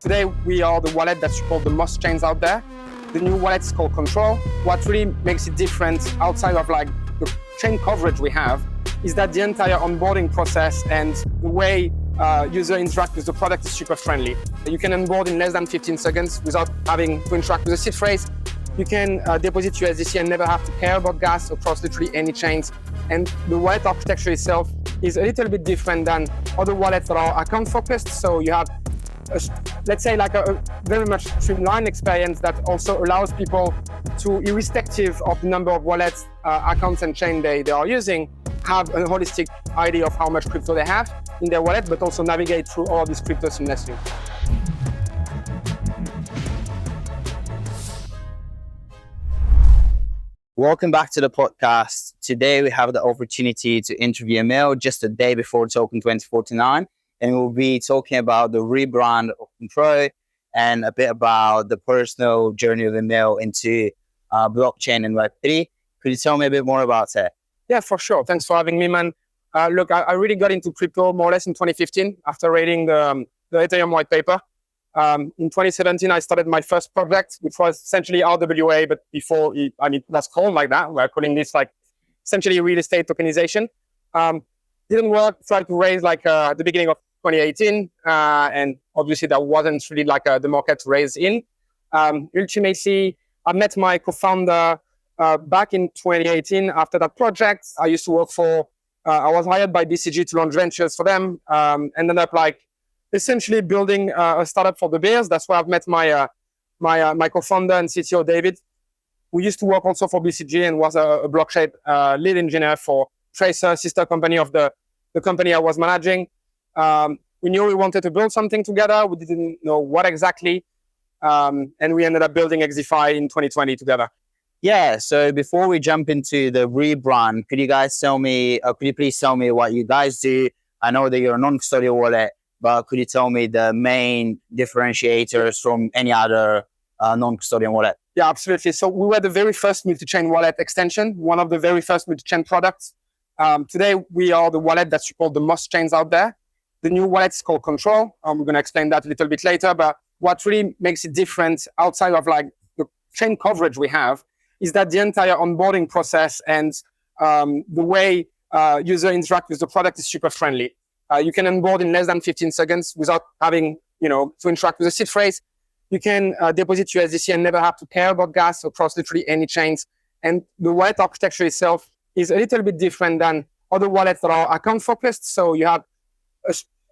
Today, we are the wallet that supports the most chains out there. The new wallet is called Ctrl. What really makes it different outside of like the chain coverage we have is that the entire onboarding process and the way users interact with the product is super friendly. You can onboard in less than 15 seconds without having to interact with the seed phrase. You can deposit USDC and never have to care about gas across literally any chains. And the wallet architecture itself is a little bit different than other wallets that are account focused. So you have let's say like a very much streamlined experience that also allows people to, irrespective of the number of wallets, accounts and chain they are using, have a holistic idea of how much crypto they have in their wallet, but also navigate through all this crypto seamlessly. Welcome back to the podcast. Today we have the opportunity to interview Emile just a day before Token 2049. And we'll be talking about the rebrand of Ctrl and a bit about the personal journey of Emile into blockchain and Web3. Could you tell me a bit more about it? Yeah, for sure. Thanks for having me, man. Look, I really got into crypto more or less in 2015 after reading the Ethereum white paper. In 2017, I started my first project, which was essentially RWA, but before, that's called like that. We're calling this like essentially real estate tokenization. Didn't work, tried to raise like the beginning of 2018, and obviously that wasn't really like the market to raise in. Ultimately, I met my co-founder back in 2018 after that project. I used to work for, I was hired by BCG to launch ventures for them, and ended up like essentially building a startup for the bears. That's where I've met my my co-founder and CTO, David. We used to work also for BCG and was a blockchain lead engineer for Tracer, sister company of the company I was managing. We knew we wanted to build something together. We didn't know what exactly. And we ended up building XDeFi in 2020 together. Yeah, so before we jump into the rebrand, could you please tell me what you guys do? I know that you're a non-custodial wallet, but could you tell me the main differentiators from any other non-custodial wallet? Yeah, absolutely. So we were the very first multi-chain wallet extension, one of the very first multi-chain products. Today, we are the wallet that supports the most chains out there. The new wallet is called Ctrl. We're going to explain that a little bit later. But what really makes it different outside of like the chain coverage we have is that the entire onboarding process and the way users interact with the product is super friendly. You can onboard in less than 15 seconds without having to interact with the seed phrase. You can deposit USDC and never have to care about gas across literally any chains. And the wallet architecture itself is a little bit different than other wallets that are account focused. So you have,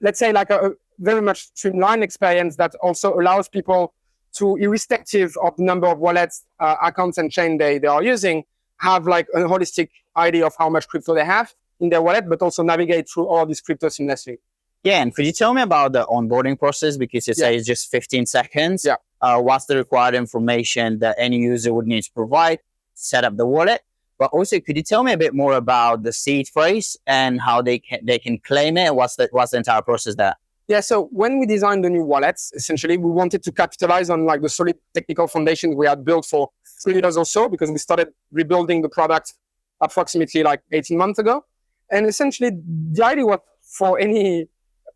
let's say like a very much streamlined experience that also allows people to, irrespective of the number of wallets, accounts and chain they are using, have like a holistic idea of how much crypto they have in their wallet, but also navigate through all this crypto seamlessly. Yeah, and could you tell me about the onboarding process? Because you say it's just 15 seconds. Yeah. What's the required information that any user would need to provide to set up the wallet? But also, could you tell me a bit more about the seed phrase and how they can claim it? What's the entire process there? Yeah, so when we designed the new wallets, essentially, we wanted to capitalize on like the solid technical foundation we had built for 3 years or so, because we started rebuilding the product approximately like 18 months ago. And essentially, the idea was for any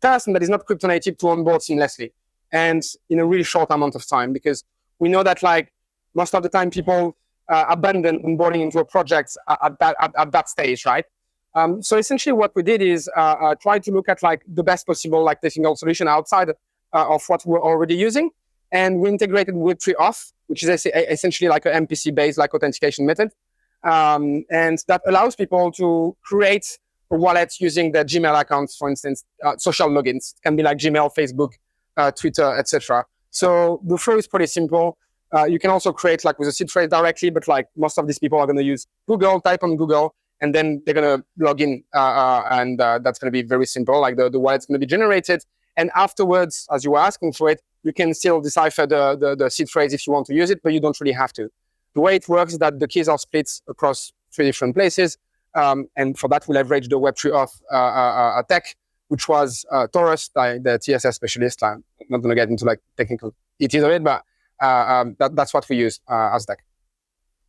person that is not crypto native to onboard seamlessly and in a really short amount of time, because we know that like most of the time people abandon onboarding into a project at that stage, right? So essentially what we did is try to look at like the best possible like technical solution outside of what we're already using. And we integrated Web3 auth, which is essentially like an MPC-based like authentication method. And that allows people to create a wallet using their Gmail accounts, for instance, social logins. It can be like Gmail, Facebook, Twitter, etc. So the flow is pretty simple. You can also create like with a seed phrase directly, but like most of these people are going to use Google, type on Google, and then they're going to log in, and that's going to be very simple. Like the wallet's going to be generated, and afterwards, as you were asking for it, you can still decipher the seed phrase if you want to use it, but you don't really have to. The way it works is that the keys are split across 3 different places, and for that we leverage the Web3 auth tech, which was Taurus by the TSS specialist. I'm not going to get into like technical details of it, but that's what we use as tech.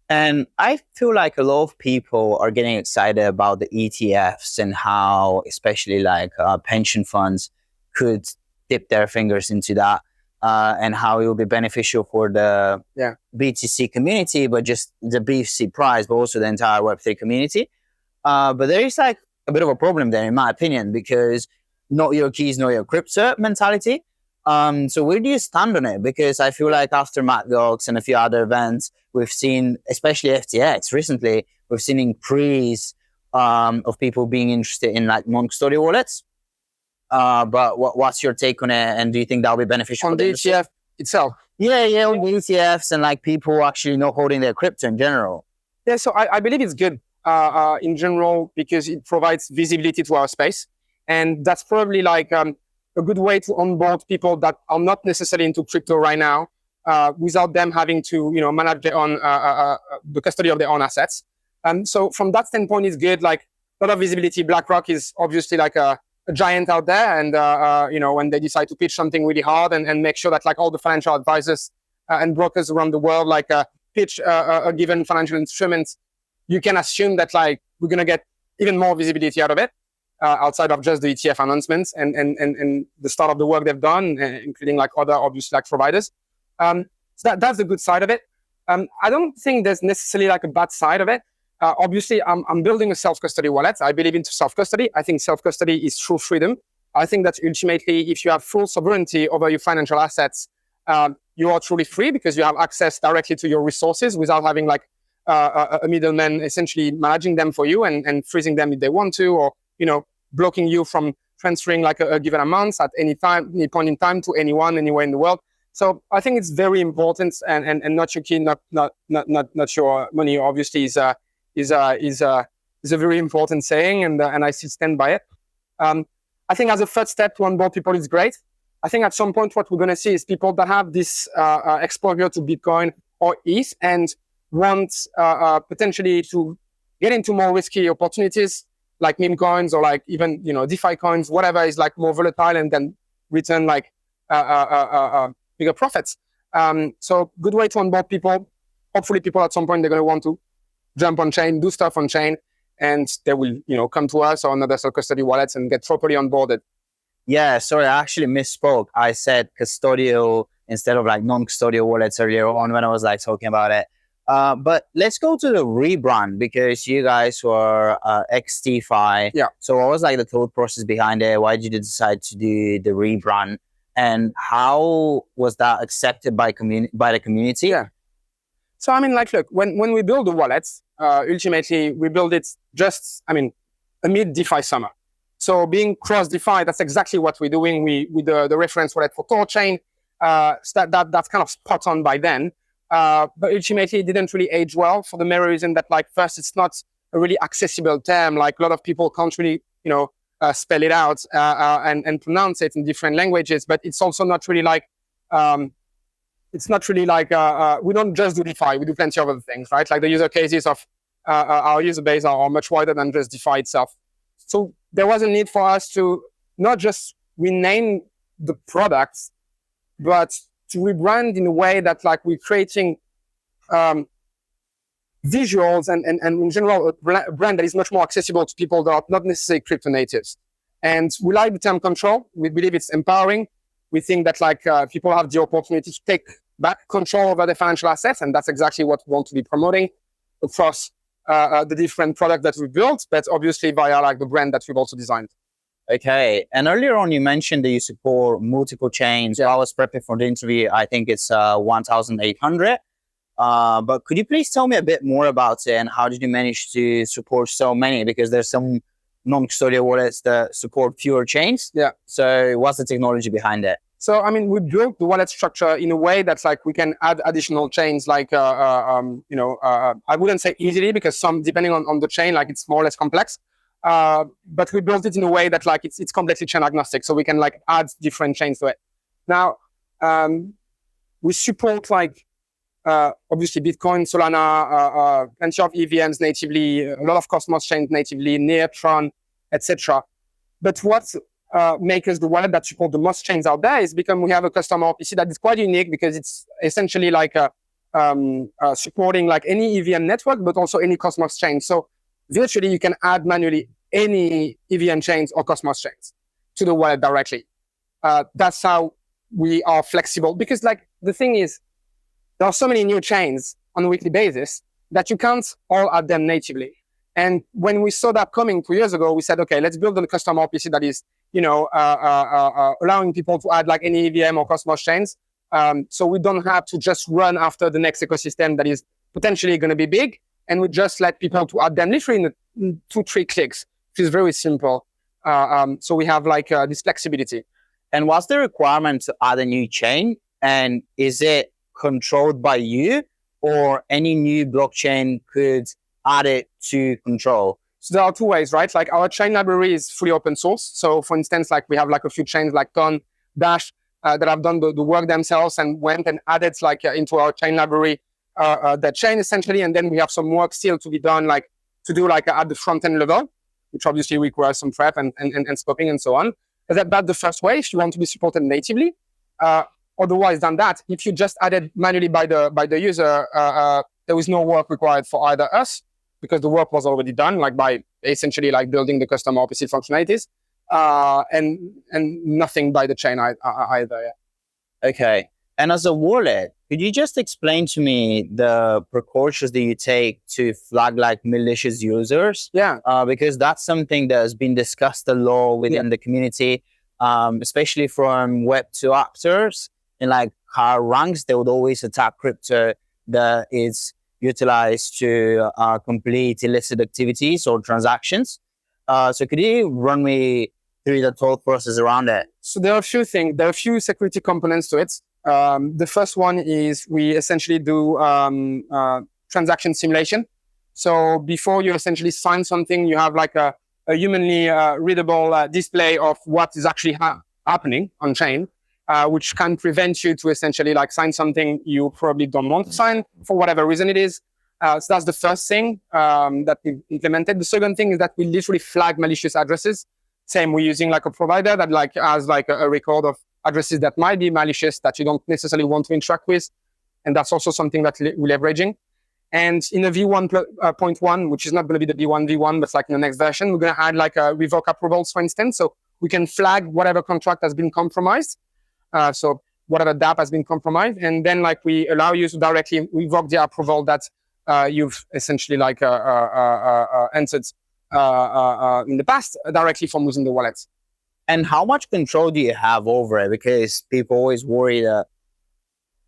And I feel like a lot of people are getting excited about the ETFs and how, especially like pension funds, could dip their fingers into that. and how it will be beneficial for the BTC community, but just the BTC price, but also the entire Web3 community. But there is like a bit of a problem there, in my opinion, because not your keys, not your crypto mentality. So where do you stand on it? Because I feel like after Mat Gox and a few other events, we've seen, especially FTX recently, we've seen increase of people being interested in like non-custodial wallets. But what's your take on it? And do you think that'll be beneficial on the ETF itself? Yeah, on the ETFs and like people actually not holding their crypto in general. Yeah, so I believe it's good in general because it provides visibility to our space. And that's probably like a good way to onboard people that are not necessarily into crypto right now without them having to, manage their own, the custody of their own assets. So from that standpoint, it's good. Like a lot of visibility. BlackRock is obviously like a giant out there. And, when they decide to pitch something really hard and make sure that like all the financial advisors and brokers around the world, like pitch a given financial instrument, you can assume that like we're going to get even more visibility out of it. Outside of just the ETF announcements and the start of the work they've done, including like other obvious like providers. So that's the good side of it. I don't think there's necessarily like a bad side of it. Obviously, I'm building a self-custody wallet. I believe into self-custody. I think self-custody is true freedom. I think that ultimately, if you have full sovereignty over your financial assets, you are truly free because you have access directly to your resources without having like a middleman essentially managing them for you and freezing them if they want to, or blocking you from transferring like a given amount at any time, any point in time to anyone, anywhere in the world. So I think it's very important, and not your key, not your money. Obviously, is a very important saying, and I still stand by it. I think as a first step to onboard people is great. I think at some point what we're going to see is people that have this exposure to Bitcoin or ETH and want potentially to get into more risky opportunities, like meme coins or like even, DeFi coins, whatever is like more volatile and then return like bigger profits. So good way to onboard people. Hopefully people at some point, they're going to want to jump on chain, do stuff on chain, and they will, come to us or another self-custody wallets and get properly onboarded. Yeah, sorry, I actually misspoke. I said custodial instead of like non-custodial wallets earlier on when I was like talking about it. But let's go to the rebrand because you guys were ex-DeFi. Yeah. So what was like the thought process behind it? Why did you decide to do the rebrand? And how was that accepted by the community? Yeah. So, I mean, like, look, when we build the wallets, ultimately we build it just, amid DeFi summer. So being cross DeFi, that's exactly what we're doing. With the reference wallet for Torchain, that's kind of spot on by then. But ultimately, it didn't really age well for the mere reason that, like, first, it's not a really accessible term. Like, a lot of people can't really, spell it out and pronounce it in different languages. But it's also not really like, we don't just do DeFi. We do plenty of other things, right? Like the user cases of our user base are much wider than just DeFi itself. So there was a need for us to not just rename the products, but to rebrand in a way that like we're creating visuals and in general a brand that is much more accessible to people that are not necessarily crypto natives. And we like the term control. We believe it's empowering. We think that like people have the opportunity to take back control over their financial assets, and that's exactly what we want to be promoting across the different products that we built, but obviously via like the brand that we've also designed. Okay. And earlier on, you mentioned that you support multiple chains. Yeah. I was prepping for the interview. I think it's 1,800. But could you please tell me a bit more about it and how did you manage to support so many? Because there's some non-custodial wallets that support fewer chains. Yeah. So what's the technology behind it? So, we built the wallet structure in a way that's like we can add additional chains, like, I wouldn't say easily because some, depending on the chain, like it's more or less complex. But we built it in a way that like it's completely chain agnostic, so we can like add different chains to it. Now, we support like obviously Bitcoin, Solana, plenty of EVMs natively, a lot of Cosmos chains natively, Neutron, etc. But what makes us the wallet that support the most chains out there is because we have a custom RPC that is quite unique because it's essentially like supporting like any EVM network, but also any Cosmos chain. So virtually you can add manually any EVM chains or Cosmos chains to the wallet directly. That's how we are flexible because like the thing is, there are so many new chains on a weekly basis that you can't all add them natively. And when we saw that coming 2 years ago, we said, okay, let's build a custom RPC that is, allowing people to add like any EVM or Cosmos chains. So we don't have to just run after the next ecosystem that is potentially going to be big. And we just let people to add them literally in 2-3 clicks, which is very simple. So we have like this flexibility. And what's the requirement to add a new chain? And is it controlled by you, or any new blockchain could add it to control? So there are 2 ways, right? Like our chain library is fully open source. So for instance, like we have like a few chains like Ton, Dash that have done the work themselves and went and added like into our chain library that chain essentially. And then we have some work still to be done, like to do like at the front end level, which obviously requires some prep and scoping and so on. But that's the first way if you want to be supported natively. Otherwise than that, if you just added manually by the user, there was no work required for either us because the work was already done, like by essentially like building the custom RPC functionalities, and nothing by the chain either. Yeah. Okay. And as a wallet, could you just explain to me the precautions that you take to flag like malicious users? Yeah. Because that's something that has been discussed a lot within the community, especially from Web2 actors. In like higher ranks, they would always attack crypto that is utilized to complete illicit activities or transactions. So could you run me through the thought process around it? So there are a few things. There are a few security components to it. The first one is we essentially do transaction simulation. So before you essentially sign something, you have like a humanly readable display of what is actually happening on chain. Which can prevent you to essentially like sign something you probably don't want to sign for whatever reason it is. So that's the first thing that we implemented. The second thing is that we literally flag malicious addresses. Same, we're using like a provider that like has like a record of addresses that might be malicious that you don't necessarily want to interact with. And that's also something that we're leveraging. And in the V1.1, which is not going to be the V1, but like in the next version, we're going to add like a revoke approvals, for instance. So we can flag whatever contract has been compromised. So whatever DApp has been compromised, and then like we allow you to directly revoke the approval that you've essentially like entered in the past directly from using the wallets. And how much control do you have over it? Because people always worry that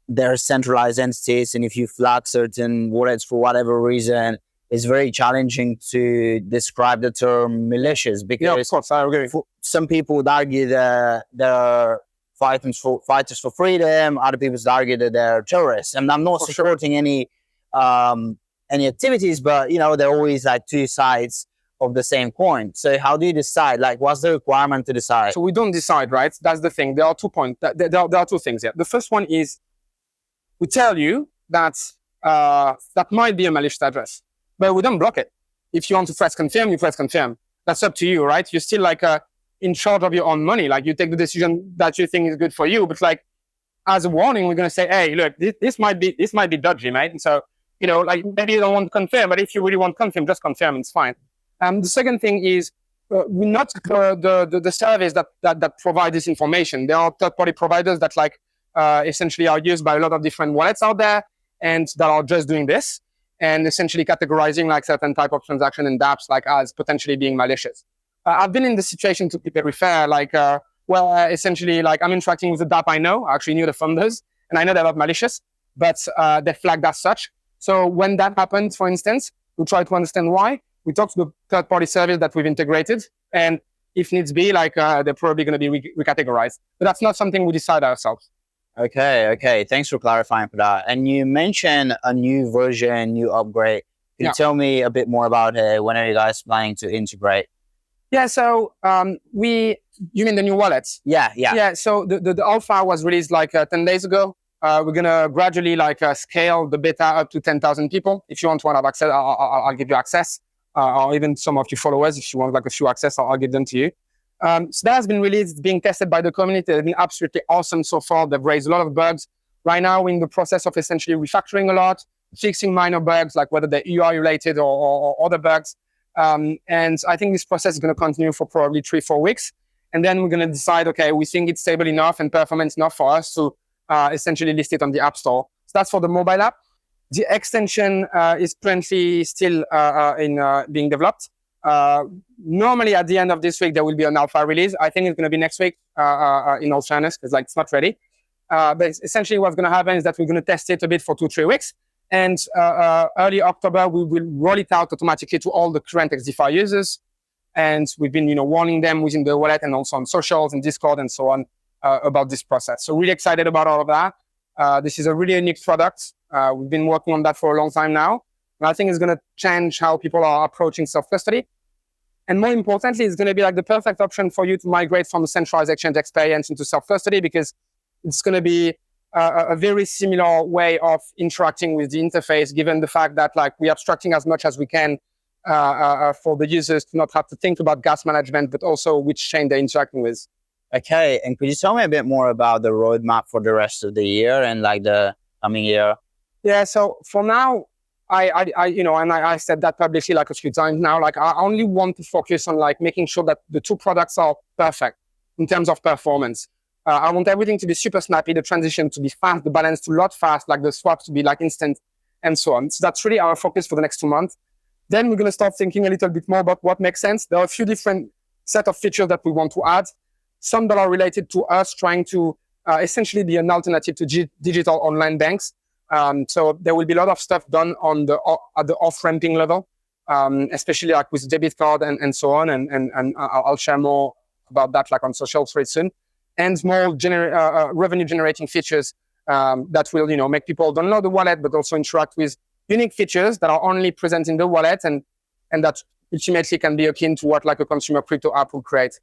they're centralized entities, and if you flag certain wallets for whatever reason, it's very challenging to describe the term malicious. Because yeah, of course, I agree. Some people would argue that they're fighters for freedom. Other people argue that they're terrorists, and I'm not supporting any activities, but they're always like two sides of the same coin. So how do you decide? Like, what's the requirement to decide? So we don't decide, right? That's the thing. There are 2 points. There are 2 things here. The first one is we tell you that that might be a malicious address, but we don't block it. If you want to press confirm, you press confirm. That's up to you, right? You're still like in charge of your own money. Like you take the decision that you think is good for you, but like as a warning, we're going to say, hey, look, this might be dodgy, mate. And so, like maybe you don't want to confirm, but if you really want to confirm, just confirm. It's fine. The second thing is we're not the service that provide this information. There are third-party providers that like essentially are used by a lot of different wallets out there and that are just doing this and essentially categorizing like certain type of transaction and dApps like as potentially being malicious. I've been in the situation, to be very fair, like, essentially, like I'm interacting with the dApp I know. I actually knew the founders, and I know they're not malicious, but they flagged as such. So when that happens, for instance, we try to understand why. We talk to the third-party service that we've integrated, and if needs be, like they're probably going to be recategorized. But that's not something we decide ourselves. Okay. Thanks for clarifying for that. And you mentioned a new version, new upgrade. Can you tell me a bit more about it? When are you guys planning to integrate? Yeah, so you mean the new wallets? Yeah. So the alpha was released like 10 days ago. We're gonna gradually like scale the beta up to 10,000 people. If you want to have access, I'll give you access, or even some of your followers. If you want like a few access, I'll give them to you. So that has been released, it's being tested by the community. It's been absolutely awesome so far. They've raised a lot of bugs. Right now, we're in the process of essentially refactoring a lot, fixing minor bugs, like whether they're UI related or other bugs. And I think this process is going to continue for probably 3-4 weeks. And then we're going to decide, okay, we think it's stable enough and performance enough for us to essentially list it on the App Store. So that's for the mobile app. The extension is currently still being developed. Normally at the end of this week, there will be an alpha release. I think it's going to be next week, in all fairness, because like it's not ready. But essentially what's going to happen is that we're going to test it a bit for 2-3 weeks. And early October, we will roll it out automatically to all the current XDeFi users. And we've been, warning them within the wallet and also on socials and Discord and so on about this process. So really excited about all of that. This is a really unique product. We've been working on that for a long time now. And I think it's going to change how people are approaching self-custody. And more importantly, it's going to be like the perfect option for you to migrate from the centralized exchange experience into self-custody, because it's going to be a very similar way of interacting with the interface, given the fact that like we're abstracting as much as we can for the users to not have to think about gas management, but also which chain they're interacting with. Okay, and could you tell me a bit more about the roadmap for the rest of the year and like the coming year? Yeah, so for now, I said that publicly like a few times now, like I only want to focus on like making sure that the two products are perfect in terms of performance. I want everything to be super snappy, the transition to be fast, the balance to load fast, like the swaps to be like instant and so on. So that's really our focus for the next 2 months. Then we're going to start thinking a little bit more about what makes sense. There are a few different set of features that we want to add. Some that are related to us trying to essentially be an alternative to digital online banks. So there will be a lot of stuff done at the off-ramping level, especially like with debit card and so on. And I'll share more about that like on socials very soon. And more revenue-generating features that will, make people download the wallet, but also interact with unique features that are only present in the wallet and that ultimately can be akin to what like a consumer crypto app will create.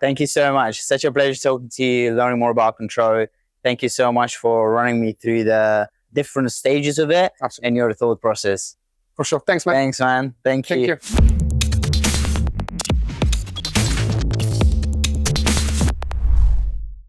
Thank you so much. Such a pleasure talking to you, learning more about Ctrl. Thank you so much for running me through the different stages of it. Absolutely. And your thought process. For sure. Thanks, man. Thanks, man. Thank you. Thank you.